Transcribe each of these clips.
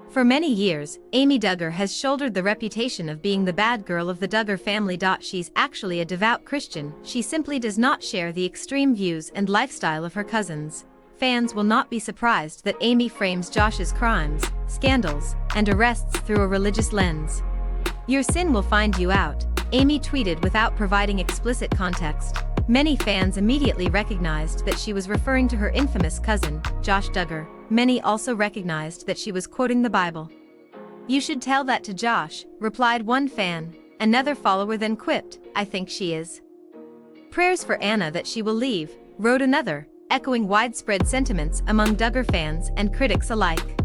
For many years, Amy Duggar has shouldered the reputation of being the bad girl of the Duggar family. She's actually a devout Christian. She simply does not share the extreme views and lifestyle of her cousins. Fans will not be surprised that Amy frames Josh's crimes, scandals, and arrests through a religious lens. "Your sin will find you out," Amy tweeted without providing explicit context. Many fans immediately recognized that she was referring to her infamous cousin, Josh Duggar. Many also recognized that she was quoting the Bible. "You should tell that to Josh," replied one fan. Another follower then quipped, "I think she is." "Prayers for Anna that she will leave," wrote another, echoing widespread sentiments among Duggar fans and critics alike.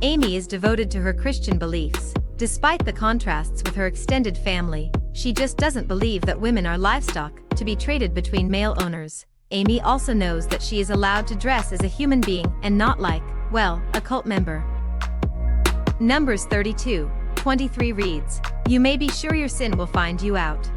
Amy is devoted to her Christian beliefs. Despite the contrasts with her extended family, she just doesn't believe that women are livestock to be traded between male owners. Amy also knows that she is allowed to dress as a human being and not like, well, a cult member. Numbers 32:23 reads, "You may be sure your sin will find you out."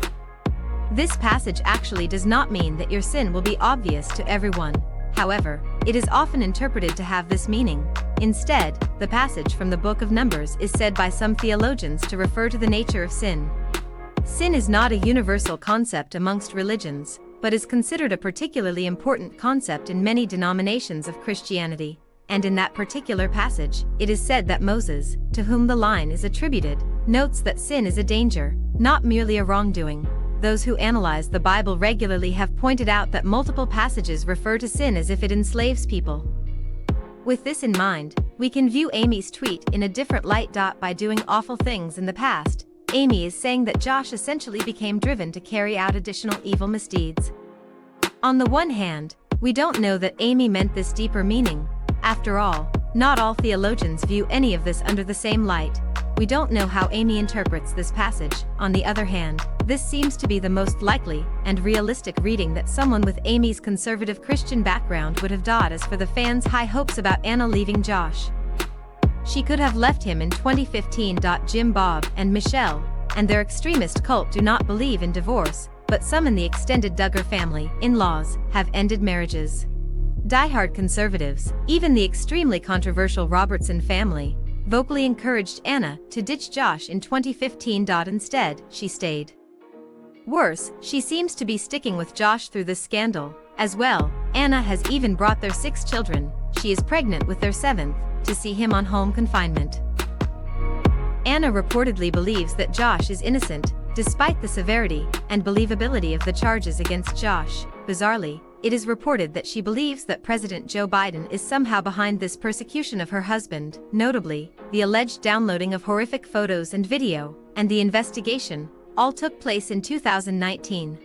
This passage actually does not mean that your sin will be obvious to everyone. However, it is often interpreted to have this meaning. Instead, the passage from the book of Numbers is said by some theologians to refer to the nature of sin. Sin is not a universal concept amongst religions, but is considered a particularly important concept in many denominations of Christianity. And in that particular passage, it is said that Moses, to whom the line is attributed, notes that sin is a danger, not merely a wrongdoing. Those who analyze the Bible regularly have pointed out that multiple passages refer to sin as if it enslaves people. With this in mind, we can view Amy's tweet in a different light. By doing awful things in the past, Amy is saying that Josh essentially became driven to carry out additional evil misdeeds. On the one hand, we don't know that Amy meant this deeper meaning. After all, not all theologians view any of this under the same light. We don't know how Amy interprets this passage. On the other hand, this seems to be the most likely and realistic reading that someone with Amy's conservative Christian background would have done. As for the fans' high hopes about Anna leaving Josh, she could have left him in 2015. Jim, Bob, and Michelle, and their extremist cult do not believe in divorce, but some in the extended Duggar family, in-laws, have ended marriages. Die-hard conservatives, even the extremely controversial Robertson family, vocally encouraged Anna to ditch Josh in 2015. Instead, she stayed. Worse, she seems to be sticking with Josh through this scandal. As well, Anna has even brought their 6 children, she is pregnant with their 7th, to see him on home confinement. Anna reportedly believes that Josh is innocent, despite the severity and believability of the charges against Josh. Bizarrely, it is reported that she believes that President Joe Biden is somehow behind this persecution of her husband. Notably, the alleged downloading of horrific photos and video, and the investigation, all took place in 2019.